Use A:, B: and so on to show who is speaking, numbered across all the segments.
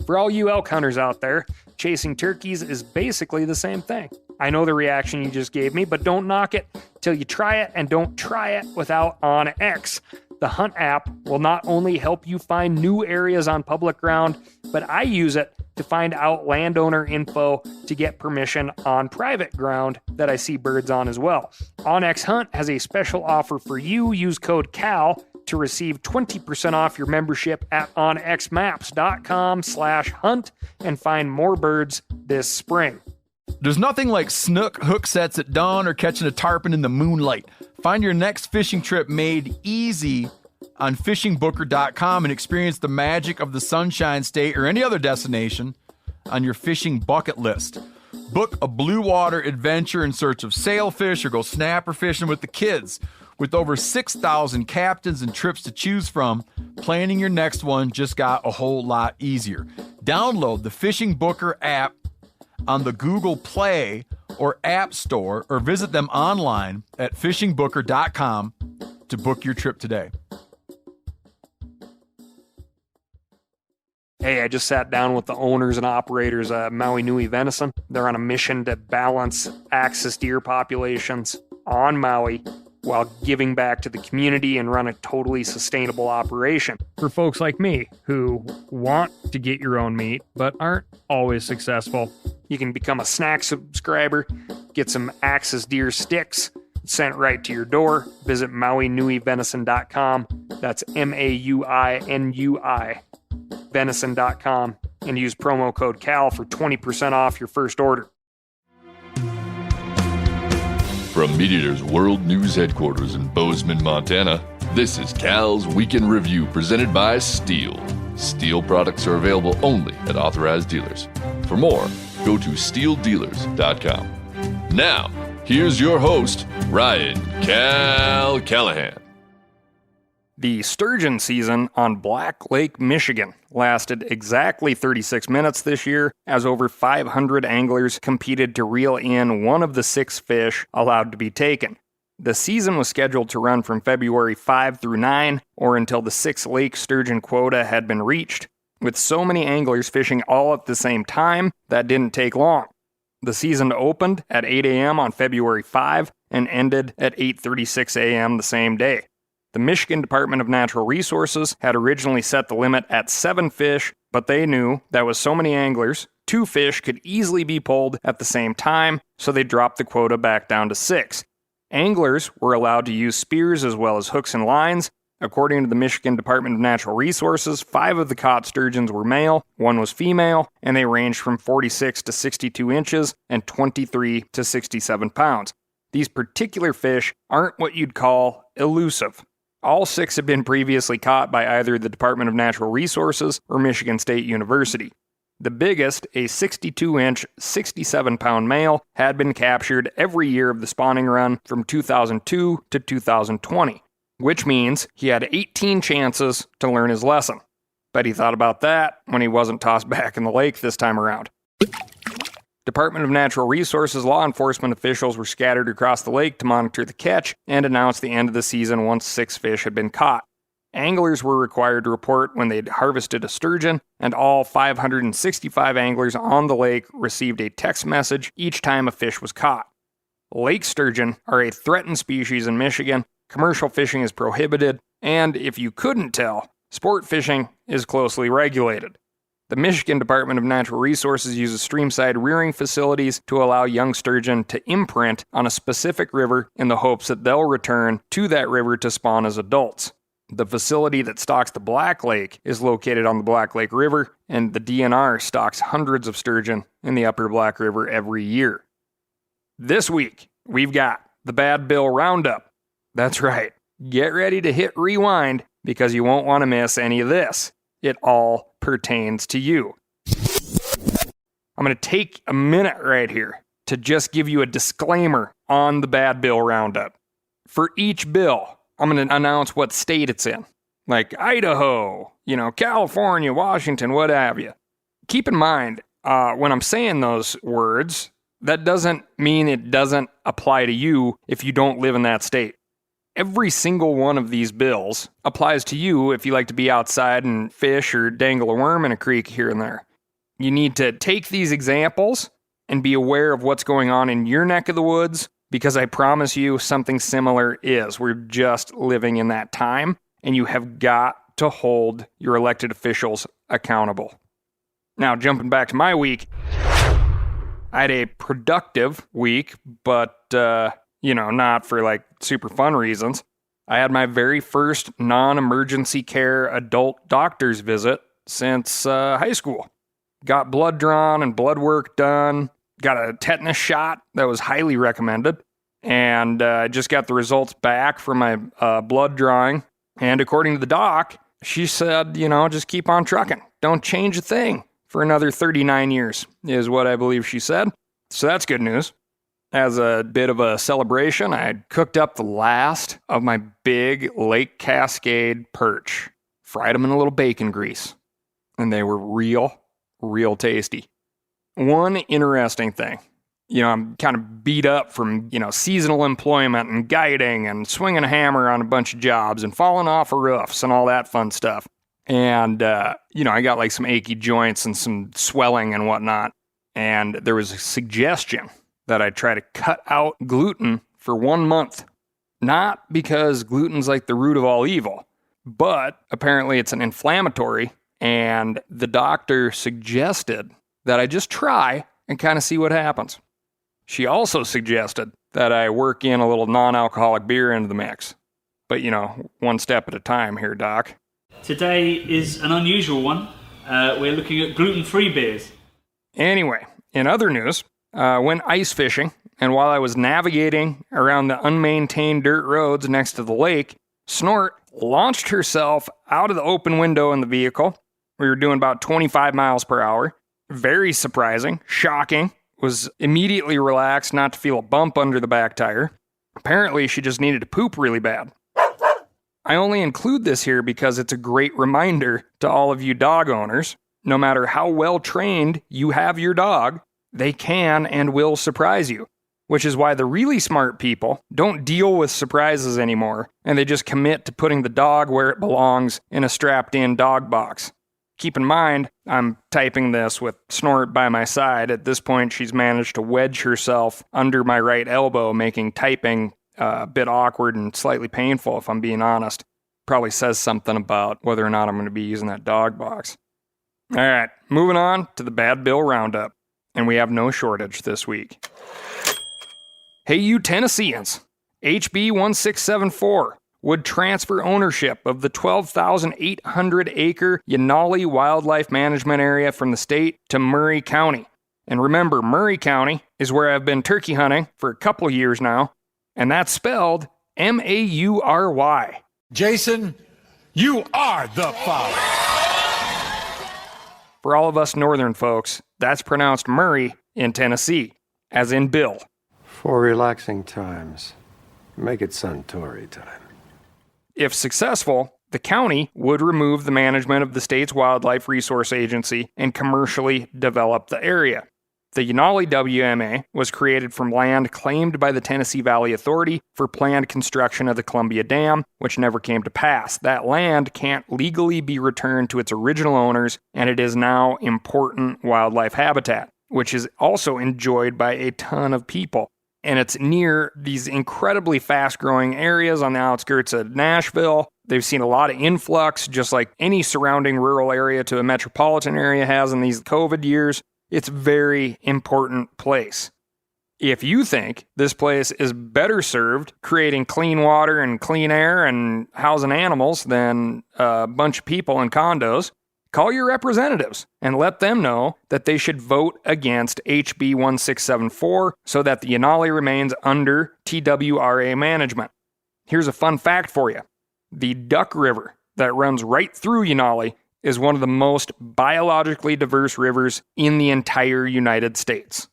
A: For all you elk hunters out there, chasing turkeys is basically the same thing. I know the reaction you just gave me, but don't knock it till you try it, and don't try it without OnX. The Hunt app will not only help you find new areas on public ground, but I use it to find out landowner info to get permission on private ground that I see birds on as well. OnX Hunt has a special offer for you. Use code CAL to receive 20% off your membership at onxmaps.com/hunt and find more birds this spring.
B: There's nothing like snook hook sets at dawn or catching a tarpon in the moonlight. Find your next fishing trip made easy on fishingbooker.com and experience the magic of the Sunshine State or any other destination on your fishing bucket list. Book a blue water adventure in search of sailfish or go snapper fishing with the kids. With over 6,000 captains and trips to choose from, planning your next one just got a whole lot easier. Download the Fishing Booker app on the Google Play or App Store, or visit them online at fishingbooker.com to book your trip today.
A: Hey, I just sat down with the owners and operators of Maui Nui Venison. They're on a mission to balance axis deer populations on Maui while giving back to the community and run a totally sustainable operation. For folks like me who want to get your own meat but aren't always successful, you can become a snack subscriber, get some axis deer sticks sent right to your door. Visit MauiNuiVenison.com. That's MAUINUI venison.com and use promo code CAL for 20% off your first order.
C: From MeatEater's World News Headquarters in Bozeman, Montana, this is Cal's Weekend Review presented by Steel. Steel products are available only at authorized dealers. For more, go to steeldealers.com. Now, here's your host, Ryan Cal Callahan.
A: The sturgeon season on Black Lake, Michigan lasted exactly 36 minutes this year, as over 500 anglers competed to reel in one of the 6 fish allowed to be taken. The season was scheduled to run from February 5 through 9, or until the 6 lake sturgeon quota had been reached. With so many anglers fishing all at the same time, that didn't take long. The season opened at 8 a.m. on February 5 and ended at 8:36 a.m. the same day. The Michigan Department of Natural Resources had originally set the limit at 7 fish, but they knew that with so many anglers, 2 fish could easily be pulled at the same time, so they dropped the quota back down to 6. Anglers were allowed to use spears as well as hooks and lines. According to the Michigan Department of Natural Resources, 5 of the caught sturgeons were male, 1 was female, and they ranged from 46 to 62 inches and 23 to 67 pounds. These particular fish aren't what you'd call elusive. All 6 had been previously caught by either the Department of Natural Resources or Michigan State University. The biggest, a 62-inch, 67-pound male, had been captured every year of the spawning run from 2002 to 2020, which means he had 18 chances to learn his lesson. Bet he thought about that when he wasn't tossed back in the lake this time around. Department of Natural Resources law enforcement officials were scattered across the lake to monitor the catch and announce the end of the season once 6 fish had been caught. Anglers were required to report when they'd harvested a sturgeon, and all 565 anglers on the lake received a text message each time a fish was caught. Lake sturgeon are a threatened species in Michigan, commercial fishing is prohibited, and if you couldn't tell, sport fishing is closely regulated. The Michigan Department of Natural Resources uses streamside rearing facilities to allow young sturgeon to imprint on a specific river in the hopes that they'll return to that river to spawn as adults. The facility that stocks the Black Lake is located on the Black Lake River, and the DNR stocks hundreds of sturgeon in the upper Black River every year. This week, we've got the Bad Bill Roundup. That's right. Get ready to hit rewind because you won't want to miss any of this. It all pertains to you. I'm going to take a minute right here to just give you a disclaimer on the Bad Bill Roundup. For each bill, I'm going to announce what state it's in. Like Idaho, California, Washington, what have you. Keep in mind, when I'm saying those words, that doesn't mean it doesn't apply to you if you don't live in that state. Every single one of these bills applies to you if you like to be outside and fish or dangle a worm in a creek here and there. You need to take these examples and be aware of what's going on in your neck of the woods, because I promise you something similar is. We're just living in that time, and you have got to hold your elected officials accountable. Now, jumping back to my week, I had a productive week, but, not for like super fun reasons. I had my very first non-emergency care adult doctor's visit since high school. Got blood drawn and blood work done. Got a tetanus shot that was highly recommended. And just got the results back from my blood drawing. And according to the doc, she said, just keep on trucking. Don't change a thing for another 39 years, is what I believe she said. So that's good news. As a bit of a celebration, I had cooked up the last of my big Lake Cascade perch. Fried them in a little bacon grease. And they were real tasty. One interesting thing. I'm kind of beat up from, seasonal employment and guiding and swinging a hammer on a bunch of jobs and falling off of roofs and all that fun stuff. And, I got like some achy joints and some swelling and whatnot. And there was a suggestion that I try to cut out gluten for 1 month. Not because gluten's like the root of all evil, but apparently it's an inflammatory, and the doctor suggested that I just try and kind of see what happens. She also suggested that I work in a little non-alcoholic beer into the mix. But, one step at a time here, Doc.
D: Today is an unusual one. We're looking at gluten-free beers.
A: Anyway, in other news, went ice fishing, and while I was navigating around the unmaintained dirt roads next to the lake, Snort launched herself out of the open window in the vehicle. We were doing about 25 miles per hour. Very surprising, shocking. Was immediately relaxed not to feel a bump under the back tire. Apparently, she just needed to poop really bad. I only include this here because it's a great reminder to all of you dog owners. No matter how well trained you have your dog, they can and will surprise you. Which is why the really smart people don't deal with surprises anymore, and they just commit to putting the dog where it belongs in a strapped-in dog box. Keep in mind, I'm typing this with Snort by my side. At this point, she's managed to wedge herself under my right elbow, making typing a bit awkward and slightly painful, if I'm being honest. Probably says something about whether or not I'm going to be using that dog box. All right, moving on to the Bad Bill Roundup. And we have no shortage this week. Hey, you Tennesseans. HB 1674 would transfer ownership of the 12,800-acre Yanali Wildlife Management Area from the state to Murray County. And remember, Murray County is where I've been turkey hunting for a couple years now, and that's spelled M-A-U-R-Y.
E: Jason, you are the father.
A: For all of us northern folks, that's pronounced Murray in Tennessee, as in Bill.
F: For relaxing times, make it Suntory time.
A: If successful, the county would remove the management of the state's Wildlife Resource Agency and commercially develop the area. The Yanali WMA was created from land claimed by the Tennessee Valley Authority for planned construction of the Columbia Dam, which never came to pass. That land can't legally be returned to its original owners, and it is now important wildlife habitat, which is also enjoyed by a ton of people. And it's near these incredibly fast-growing areas on the outskirts of Nashville. They've seen a lot of influx, just like any surrounding rural area to a metropolitan area has in these COVID years. It's a very important place. If you think this place is better served creating clean water and clean air and housing animals than a bunch of people in condos, call your representatives and let them know that they should vote against HB 1674 so that the Yanali remains under TWRA management. Here's a fun fact for you. The Duck River that runs right through Yanali is one of the most biologically diverse rivers in the entire United States.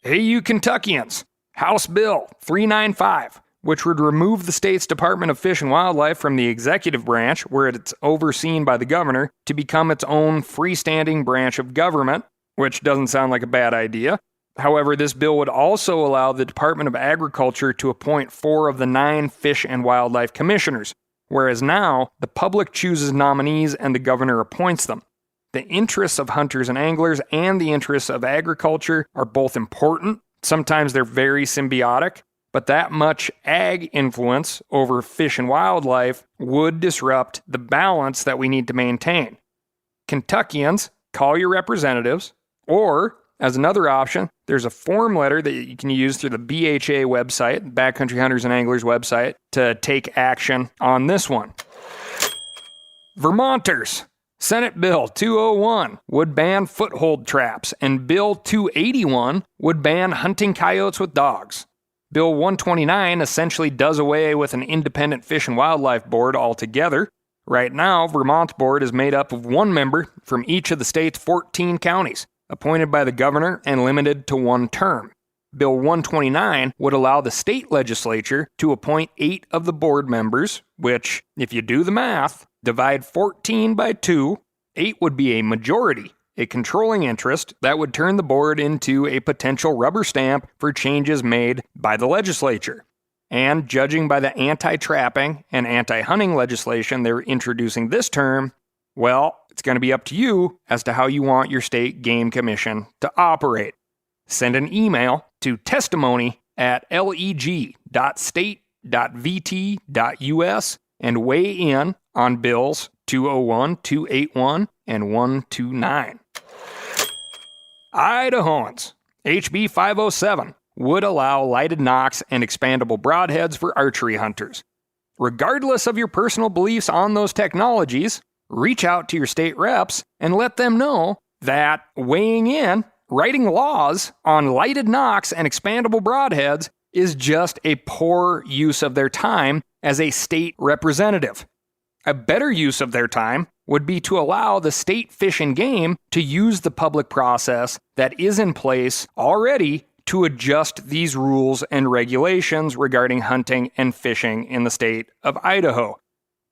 A: Hey, you Kentuckians! House Bill 395, which would remove the state's Department of Fish and Wildlife from the executive branch, where it's overseen by the governor, to become its own freestanding branch of government, which doesn't sound like a bad idea. However, this bill would also allow the Department of Agriculture to appoint 4 of the 9 fish and wildlife commissioners, whereas now the public chooses nominees and the governor appoints them. The interests of hunters and anglers and the interests of agriculture are both important. Sometimes they're very symbiotic, but that much ag influence over fish and wildlife would disrupt the balance that we need to maintain. Kentuckians, call your representatives, or as another option, there's a form letter that you can use through the BHA website, Backcountry Hunters and Anglers website, to take action on this one. Vermonters, Senate Bill 201 would ban foothold traps, and Bill 281 would ban hunting coyotes with dogs. Bill 129 essentially does away with an independent Fish and Wildlife Board altogether. Right now, Vermont's board is made up of one member from each of the state's 14 counties, appointed by the governor and limited to one term. Bill 129 would allow the state legislature to appoint 8 of the board members, which, if you do the math, divide 14 by 2, 8 would be a majority, a controlling interest that would turn the board into a potential rubber stamp for changes made by the legislature. And judging by the anti-trapping and anti-hunting legislation they're introducing this term, well, it's going to be up to you as to how you want your state game commission to operate. Send an email to testimony@leg.state.vt.us and weigh in on bills 201, 281, and 129. Idahoans, HB 507 would allow lighted nocks and expandable broadheads for archery hunters. Regardless of your personal beliefs on those technologies, reach out to your state reps and let them know that weighing in, writing laws on lighted nocks and expandable broadheads is just a poor use of their time as a state representative. A better use of their time would be to allow the state Fish and Game to use the public process that is in place already to adjust these rules and regulations regarding hunting and fishing in the state of Idaho.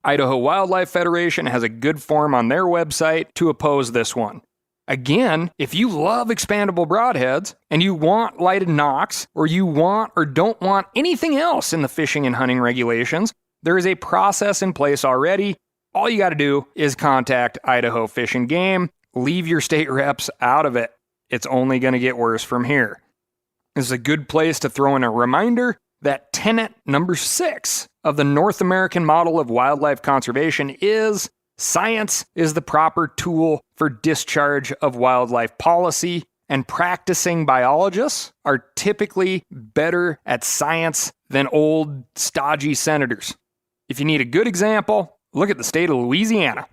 A: Idaho Wildlife Federation has a good form on their website to oppose this one. Again, if you love expandable broadheads and you want lighted nocks, or you want or don't want anything else in the fishing and hunting regulations, there is a process in place already. All you got to do is contact Idaho Fish and Game. Leave your state reps out of it. It's only going to get worse from here. This is a good place to throw in a reminder that tenet number 6 of the North American model of wildlife conservation is science is the proper tool for discharge of wildlife policy, and practicing biologists are typically better at science than old, stodgy senators. If you need a good example, look at the state of Louisiana.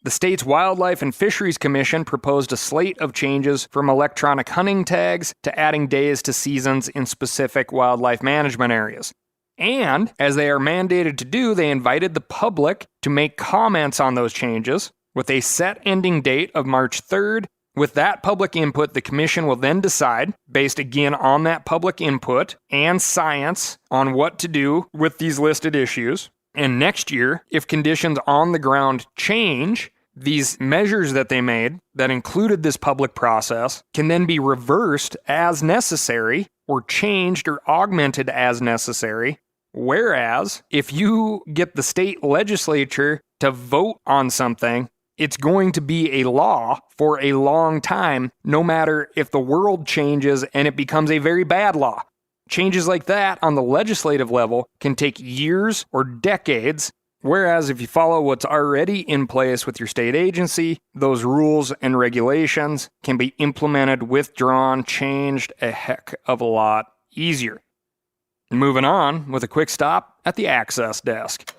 A: The state's Wildlife and Fisheries Commission proposed a slate of changes from electronic hunting tags to adding days to seasons in specific wildlife management areas. And, as they are mandated to do, they invited the public to make comments on those changes with a set ending date of March 3rd. With that public input, the commission will then decide, based again on that public input and science, on what to do with these listed issues. And next year, if conditions on the ground change, these measures that they made that included this public process can then be reversed as necessary or changed or augmented as necessary. Whereas, if you get the state legislature to vote on something, it's going to be a law for a long time, no matter if the world changes and it becomes a very bad law. Changes like that on the legislative level can take years or decades, whereas if you follow what's already in place with your state agency, those rules and regulations can be implemented, withdrawn, changed a heck of a lot easier. Moving on with a quick stop at the access desk.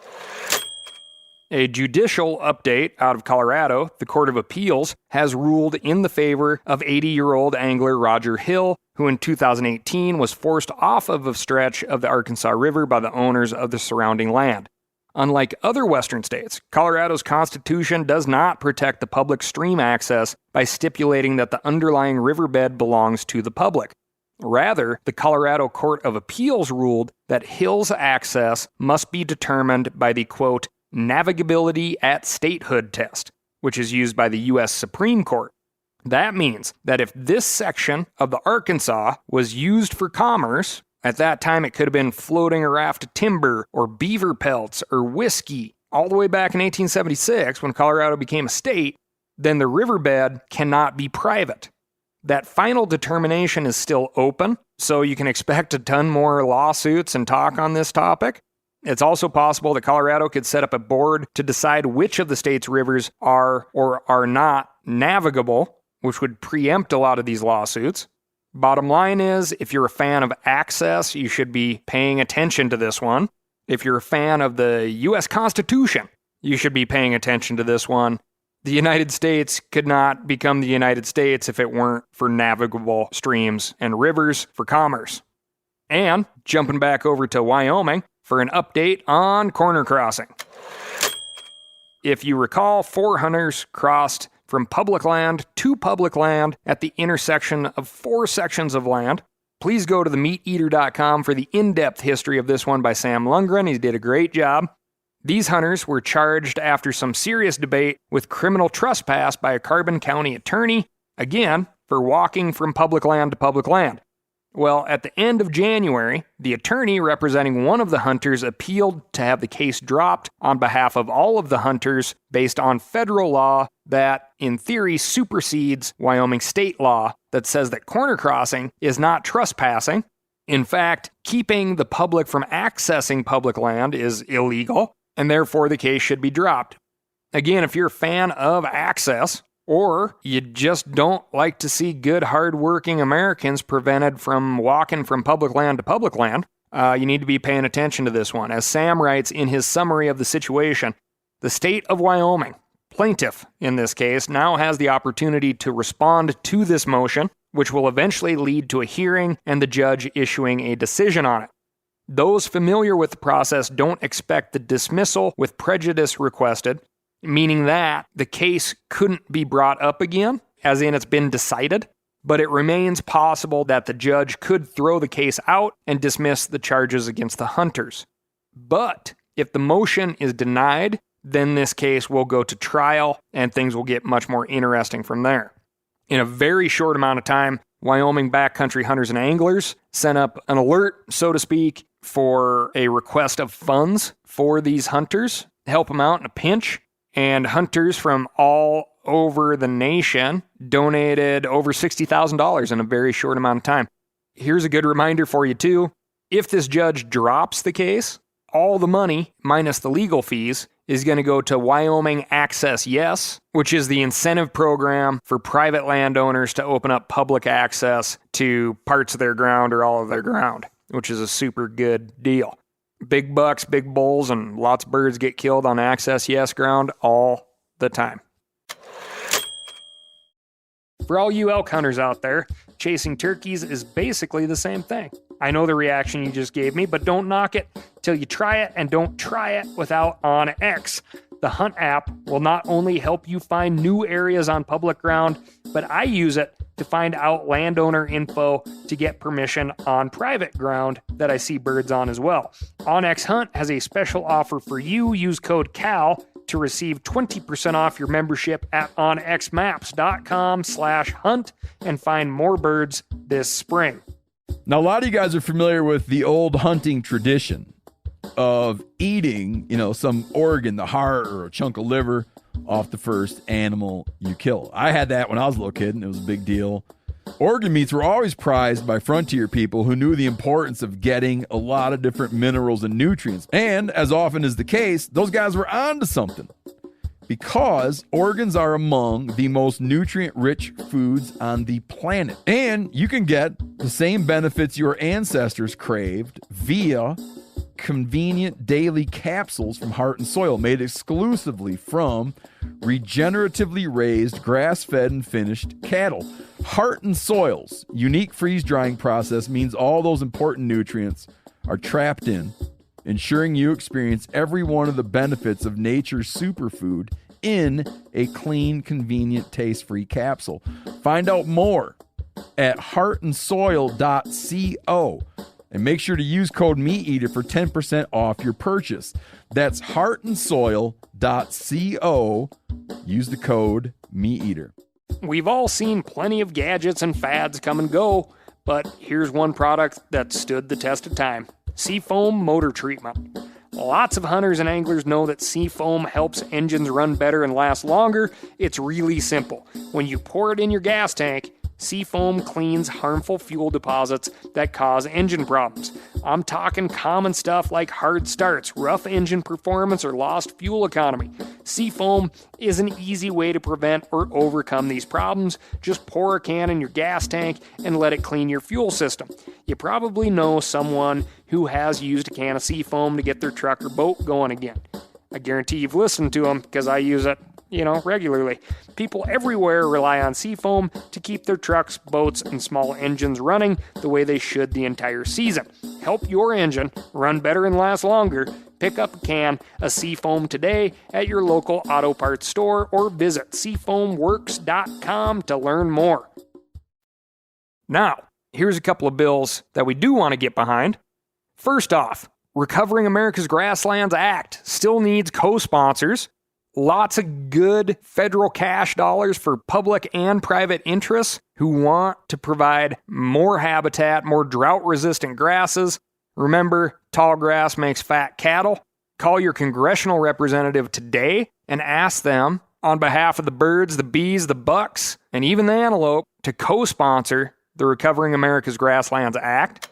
A: A judicial update out of Colorado, the Court of Appeals has ruled in the favor of 80-year-old angler Roger Hill, who in 2018 was forced off of a stretch of the Arkansas River by the owners of the surrounding land. Unlike other western states, Colorado's constitution does not protect the public stream access by stipulating that the underlying riverbed belongs to the public. Rather, the Colorado Court of Appeals ruled that Hill's access must be determined by the, quote, navigability at statehood test, which is used by the U.S. Supreme Court. That means that if this section of the Arkansas was used for commerce, at that time it could have been floating a raft of timber or beaver pelts or whiskey, all the way back in 1876 when Colorado became a state, then the riverbed cannot be private. That final determination is still open, so you can expect a ton more lawsuits and talk on this topic. It's also possible that Colorado could set up a board to decide which of the state's rivers are or are not navigable, which would preempt a lot of these lawsuits. Bottom line is, if you're a fan of access, you should be paying attention to this one. If you're a fan of the U.S. Constitution, you should be paying attention to this one. The United States could not become the United States if it weren't for navigable streams and rivers for commerce. And jumping back over to Wyoming for an update on corner crossing. If you recall, 4 hunters crossed from public land to public land at the intersection of 4 sections of land. Please go to themeateater.com for the in-depth history of this one by Sam Lundgren. He did a great job. These hunters were charged after some serious debate with criminal trespass by a Carbon County attorney, again, for walking from public land to public land. Well, at the end of January, the attorney representing one of the hunters appealed to have the case dropped on behalf of all of the hunters based on federal law that, in theory, supersedes Wyoming state law that says that corner crossing is not trespassing. In fact, keeping the public from accessing public land is illegal, and therefore the case should be dropped. Again, if you're a fan of access, or you just don't like to see good, hard-working Americans prevented from walking from public land to public land, you need to be paying attention to this one. As Sam writes in his summary of the situation, the state of Wyoming, plaintiff in this case, now has the opportunity to respond to this motion, which will eventually lead to a hearing and the judge issuing a decision on it. Those familiar with the process don't expect the dismissal with prejudice requested, meaning that the case couldn't be brought up again, as in it's been decided, but it remains possible that the judge could throw the case out and dismiss the charges against the hunters. But if the motion is denied, then this case will go to trial and things will get much more interesting from there. In a very short amount of time, Wyoming backcountry hunters and anglers sent up an alert, so to speak, for a request of funds for these hunters to help them out in a pinch. And hunters from all over the nation donated over $60,000 in a very short amount of time. Here's a good reminder for you too. If this judge drops the case, all the money, minus the legal fees, is going to go to Wyoming Access Yes, which is the incentive program for private landowners to open up public access to parts of their ground or all of their ground, which is a super good deal. Big bucks, big bulls, and lots of birds get killed on Access Yes ground all the time. For all you elk hunters out there, chasing turkeys is basically the same thing. I know the reaction you just gave me, but don't knock it till you try it, and don't try it without OnX. The Hunt app will not only help you find new areas on public ground, but I use it to find out landowner info to get permission on private ground that I see birds on as well. OnX Hunt has a special offer for you. Use code CAL to receive 20% off your membership at onxmaps.com/hunt and find more birds this spring.
B: Now, a lot of you guys are familiar with the old hunting tradition of eating, some organ, the heart or a chunk of liver off the first animal you kill. I had that when I was a little kid, and it was a big deal. Organ meats were always prized by frontier people who knew the importance of getting a lot of different minerals and nutrients. And as often is the case, those guys were onto something, because organs are among the most nutrient-rich foods on the planet. And you can get the same benefits your ancestors craved via convenient daily capsules from Heart and Soil, made exclusively from regeneratively raised, grass-fed, and finished cattle. Heart and Soil's unique freeze-drying process means all those important nutrients are trapped in, ensuring you experience every one of the benefits of nature's superfood in a clean, convenient, taste-free capsule. Find out more at heartandsoil.co. And make sure to use code MeatEater for 10% off your purchase. That's heartandsoil.co. Use the code MeatEater.
A: We've all seen plenty of gadgets and fads come and go, but here's one product that stood the test of time. Seafoam Motor Treatment. Lots of hunters and anglers know that Seafoam helps engines run better and last longer. It's really simple. When you pour it in your gas tank, Seafoam cleans harmful fuel deposits that cause engine problems. I'm talking common stuff like hard starts, rough engine performance, or lost fuel economy. Seafoam is an easy way to prevent or overcome these problems. Just pour a can in your gas tank and let it clean your fuel system. You probably know someone who has used a can of Seafoam to get their truck or boat going again. I guarantee you've listened to them because I use it, regularly. People everywhere rely on Seafoam to keep their trucks, boats, and small engines running the way they should the entire season. Help your engine run better and last longer. Pick up a can of Seafoam today at your local auto parts store or visit seafoamworks.com to learn more. Now, here's a couple of bills that we do want to get behind. First off, Recovering America's Grasslands Act still needs co-sponsors. Lots of good federal cash dollars for public and private interests who want to provide more habitat, more drought-resistant grasses. Remember, tall grass makes fat cattle. Call your congressional representative today and ask them, on behalf of the birds, the bees, the bucks, and even the antelope, to co-sponsor the Recovering America's Grasslands Act.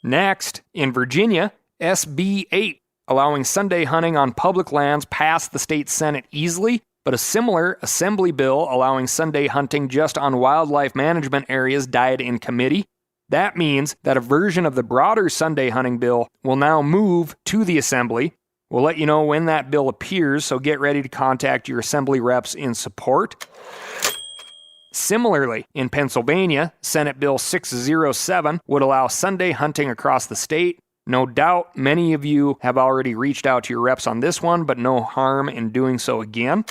A: Next, in Virginia, SB 8, allowing Sunday hunting on public lands, passed the state Senate easily, but a similar assembly bill allowing Sunday hunting just on wildlife management areas died in committee. That means that a version of the broader Sunday hunting bill will now move to the assembly. We'll let you know when that bill appears, so get ready to contact your assembly reps in support. Similarly, in Pennsylvania, Senate Bill 607 would allow Sunday hunting across the state. No doubt many of you have already reached out to your reps on this one, but no harm in doing so again.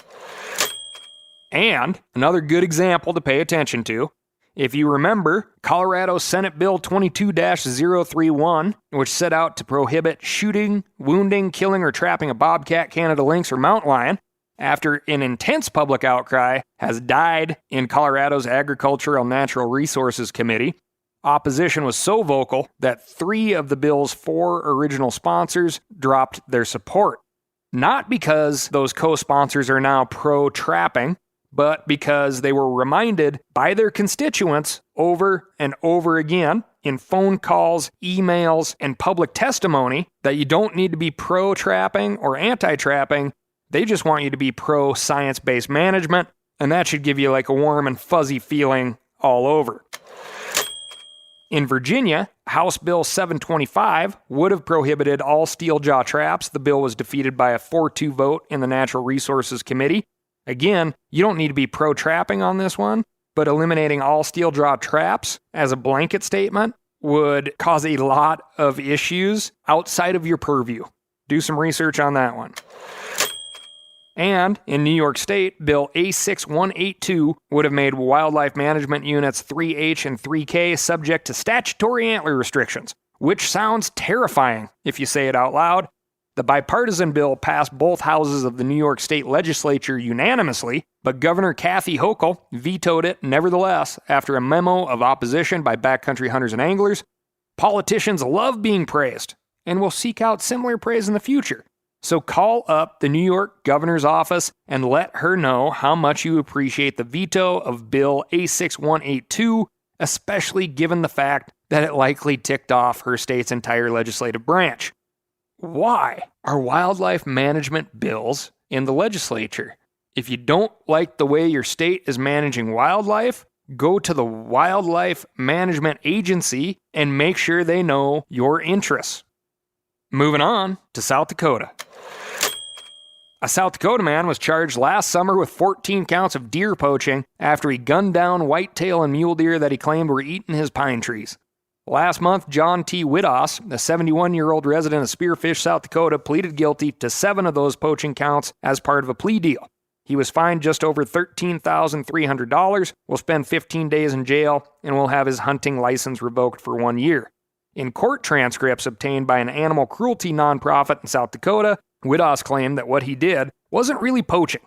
A: And another good example to pay attention to, if you remember, Colorado Senate Bill 22-031, which set out to prohibit shooting, wounding, killing, or trapping a bobcat, Canada lynx, or mountain lion, after an intense public outcry, has died in Colorado's Agricultural and Natural Resources Committee. Opposition was so vocal that 3 of the bill's 4 original sponsors dropped their support. Not because those co-sponsors are now pro-trapping, but because they were reminded by their constituents over and over again in phone calls, emails, and public testimony that you don't need to be pro-trapping or anti-trapping. They just want you to be pro-science-based management, and that should give you like a warm and fuzzy feeling all over. In Virginia, House Bill 725 would have prohibited all steel jaw traps. The bill was defeated by a 4-2 vote in the Natural Resources Committee. Again, you don't need to be pro-trapping on this one, but eliminating all steel jaw traps as a blanket statement would cause a lot of issues outside of your purview. Do some research on that one. And in New York State, Bill A6182 would have made wildlife management units 3H and 3K subject to statutory antler restrictions, which sounds terrifying if you say it out loud. The bipartisan bill passed both houses of the New York State legislature unanimously, but Governor Kathy Hochul vetoed it nevertheless after a memo of opposition by backcountry hunters and anglers. Politicians love being praised and will seek out similar praise in the future. So call up the New York governor's office and let her know how much you appreciate the veto of Bill A6182, especially given the fact that it likely ticked off her state's entire legislative branch. Why are wildlife management bills in the legislature? If you don't like the way your state is managing wildlife, go to the Wildlife Management Agency and make sure they know your interests. Moving on to South Dakota. A South Dakota man was charged last summer with 14 counts of deer poaching after he gunned down whitetail and mule deer that he claimed were eating his pine trees. Last month, John T. Widoss, a 71-year-old resident of Spearfish, South Dakota, pleaded guilty to 7 of those poaching counts as part of a plea deal. He was fined just over $13,300, will spend 15 days in jail, and will have his hunting license revoked for 1 year. In court transcripts obtained by an animal cruelty nonprofit in South Dakota, Widoss claimed that what he did wasn't really poaching.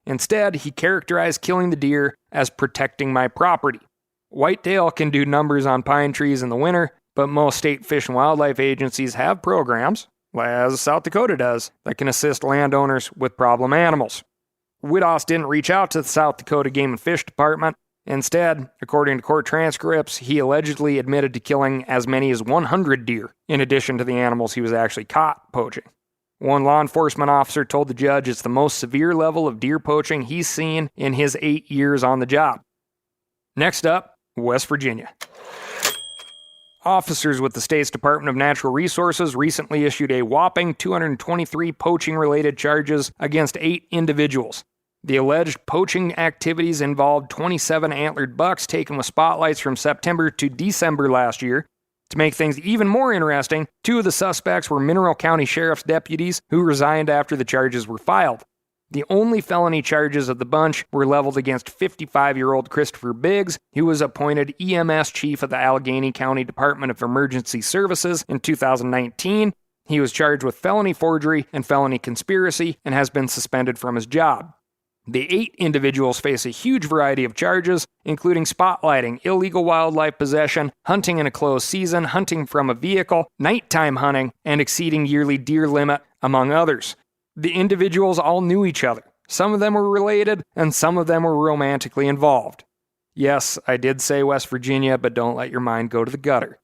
A: Instead, he characterized killing the deer as protecting my property. Whitetail can do numbers on pine trees in the winter, but most state fish and wildlife agencies have programs, as South Dakota does, that can assist landowners with problem animals. Widoss didn't reach out to the South Dakota Game and Fish Department. Instead, according to court transcripts, he allegedly admitted to killing as many as 100 deer, in addition to the animals he was actually caught poaching. One law enforcement officer told the judge it's the most severe level of deer poaching he's seen in his 8 years on the job. Next up, West Virginia. Officers with the state's Department of Natural Resources recently issued a whopping 223 poaching-related charges against 8 individuals. The alleged poaching activities involved 27 antlered bucks taken with spotlights from September to December last year. To make things even more interesting, 2 of the suspects were Mineral County Sheriff's deputies who resigned after the charges were filed. The only felony charges of the bunch were leveled against 55-year-old Christopher Biggs, who was appointed EMS chief of the Allegheny County Department of Emergency Services in 2019. He was charged with felony forgery and felony conspiracy and has been suspended from his job. The 8 individuals face a huge variety of charges, including spotlighting, illegal wildlife possession, hunting in a closed season, hunting from a vehicle, nighttime hunting, and exceeding yearly deer limit, among others. The individuals all knew each other. Some of them were related, and some of them were romantically involved. Yes, I did say West Virginia, but don't let your mind go to the gutter.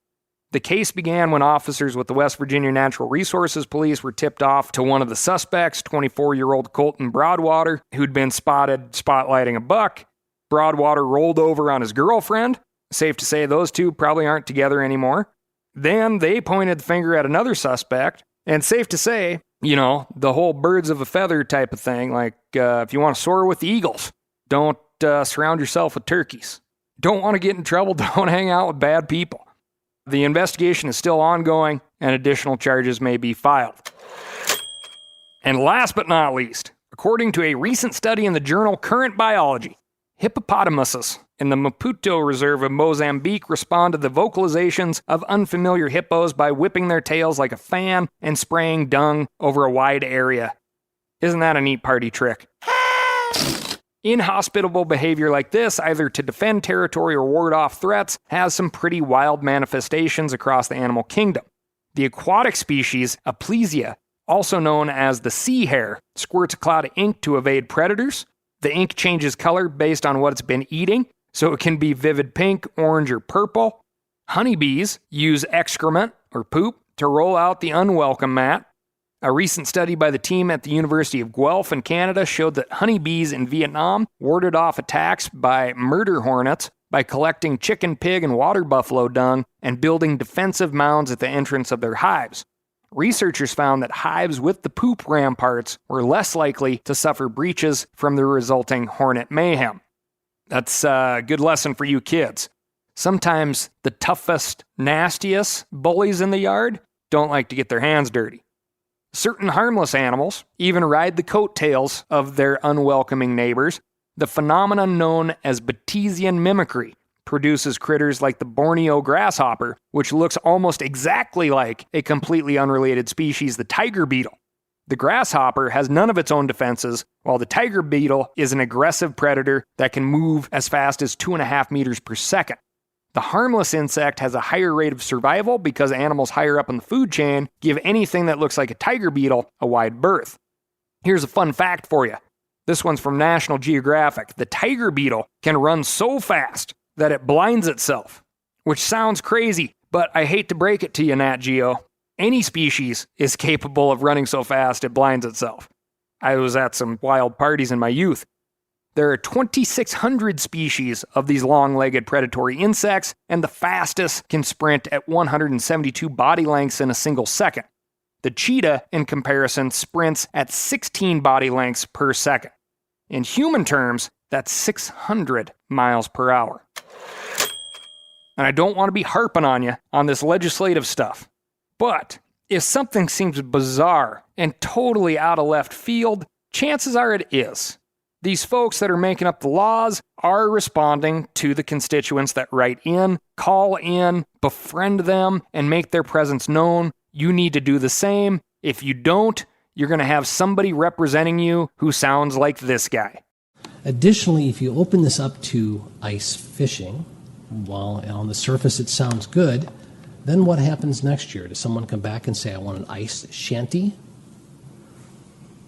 A: The case began when officers with the West Virginia Natural Resources Police were tipped off to one of the suspects, 24-year-old Colton Broadwater, who'd been spotted spotlighting a buck. Broadwater rolled over on his girlfriend. Safe to say those two probably aren't together anymore. Then they pointed the finger at another suspect, and safe to say, you know, the whole birds of a feather type of thing, like if you want to soar with the eagles, don't surround yourself with turkeys. Don't want to get in trouble, don't hang out with bad people. The investigation is still ongoing, and additional charges may be filed. And last but not least, according to a recent study in the journal Current Biology, hippopotamuses in the Maputo Reserve of Mozambique respond to the vocalizations of unfamiliar hippos by whipping their tails like a fan and spraying dung over a wide area. Isn't that a neat party trick? Inhospitable behavior like this, either to defend territory or ward off threats, has some pretty wild manifestations across the animal kingdom. The aquatic species, Aplysia, also known as the sea hare, squirts a cloud of ink to evade predators. The ink changes color based on what it's been eating, so it can be vivid pink, orange, or purple. Honeybees use excrement, or poop, to roll out the unwelcome mat. A recent study by the team at the University of Guelph in Canada showed that honeybees in Vietnam warded off attacks by murder hornets by collecting chicken, pig, and water buffalo dung and building defensive mounds at the entrance of their hives. Researchers found that hives with the poop ramparts were less likely to suffer breaches from the resulting hornet mayhem. That's a good lesson for you kids. Sometimes the toughest, nastiest bullies in the yard don't like to get their hands dirty. Certain harmless animals even ride the coattails of their unwelcoming neighbors. The phenomenon known as Batesian mimicry produces critters like the Borneo grasshopper, which looks almost exactly like a completely unrelated species, the tiger beetle. The grasshopper has none of its own defenses, while the tiger beetle is an aggressive predator that can move as fast as 2.5 meters per second. The harmless insect has a higher rate of survival because animals higher up in the food chain give anything that looks like a tiger beetle a wide berth. Here's a fun fact for you. This one's from National Geographic. The tiger beetle can run so fast that it blinds itself, which sounds crazy, but I hate to break it to you, Nat Geo. Any species is capable of running so fast it blinds itself. I was at some wild parties in my youth. There are 2,600 species of these long-legged predatory insects, and the fastest can sprint at 172 body lengths in a single second. The cheetah, in comparison, sprints at 16 body lengths per second. In human terms, that's 600 miles per hour. And I don't want to be harping on you on this legislative stuff, but if something seems bizarre and totally out of left field, chances are it is. These folks that are making up the laws are responding to the constituents that write in, call in, befriend them, and make their presence known. You need to do the same. If you don't, you're going to have somebody representing you who sounds like this guy.
G: Additionally, if you open this up to ice fishing, while on the surface it sounds good, Then what happens next year? Does someone come back and say, I want an ice shanty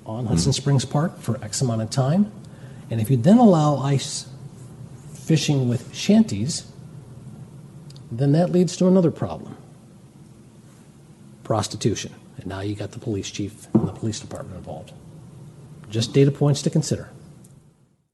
G: on Hudson Springs Park for X amount of time? And if you then allow ice fishing with shanties, then that leads to another problem. Prostitution. And now you got the police chief and the police department involved. Just data points to consider.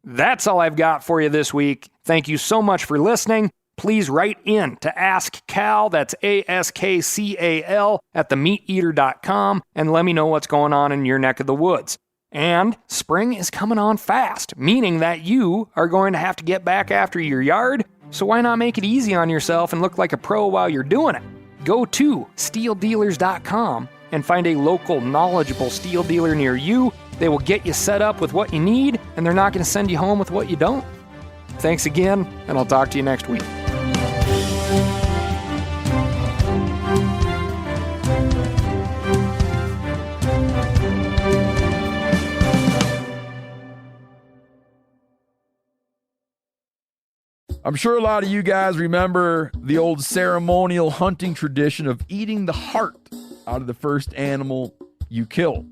A: That's all I've got for you this week. Thank you so much for listening. Please write in to Ask Cal, that's ASKCAL, at themeateater.com, and let me know what's going on in your neck of the woods. And spring is coming on fast, meaning that you are going to have to get back after your yard, so why not make it easy on yourself and look like a pro while you're doing it? Go to steeldealers.com and find a local, knowledgeable steel dealer near you. They will get you set up with what you need, and they're not going to send you home with what you don't. Thanks again, and I'll talk to you next week.
B: I'm sure a lot of you guys remember the old ceremonial hunting tradition of eating the heart out of the first animal you kill.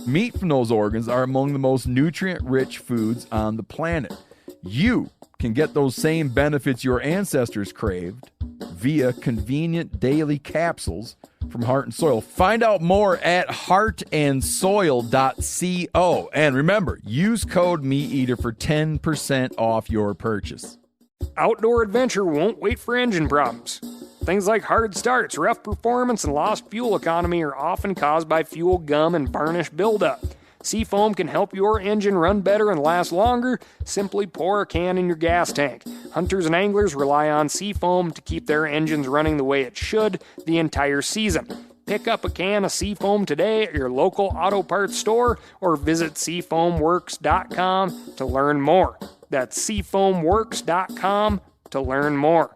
B: Meat from those organs are among the most nutrient-rich foods on the planet. You can get those same benefits your ancestors craved via convenient daily capsules from Heart and Soil. Find out more at heartandsoil.co. And remember, use code MeatEater for 10% off your purchase.
A: Outdoor adventure won't wait for engine problems. Things like hard starts, rough performance, and lost fuel economy are often caused by fuel gum and varnish buildup. Seafoam can help your engine run better and last longer. Simply pour a can in your gas tank. Hunters and anglers rely on Seafoam to keep their engines running the way it should the entire season. Pick up a can of Seafoam today at your local auto parts store or visit seafoamworks.com to learn more. That's seafoamworks.com to learn more.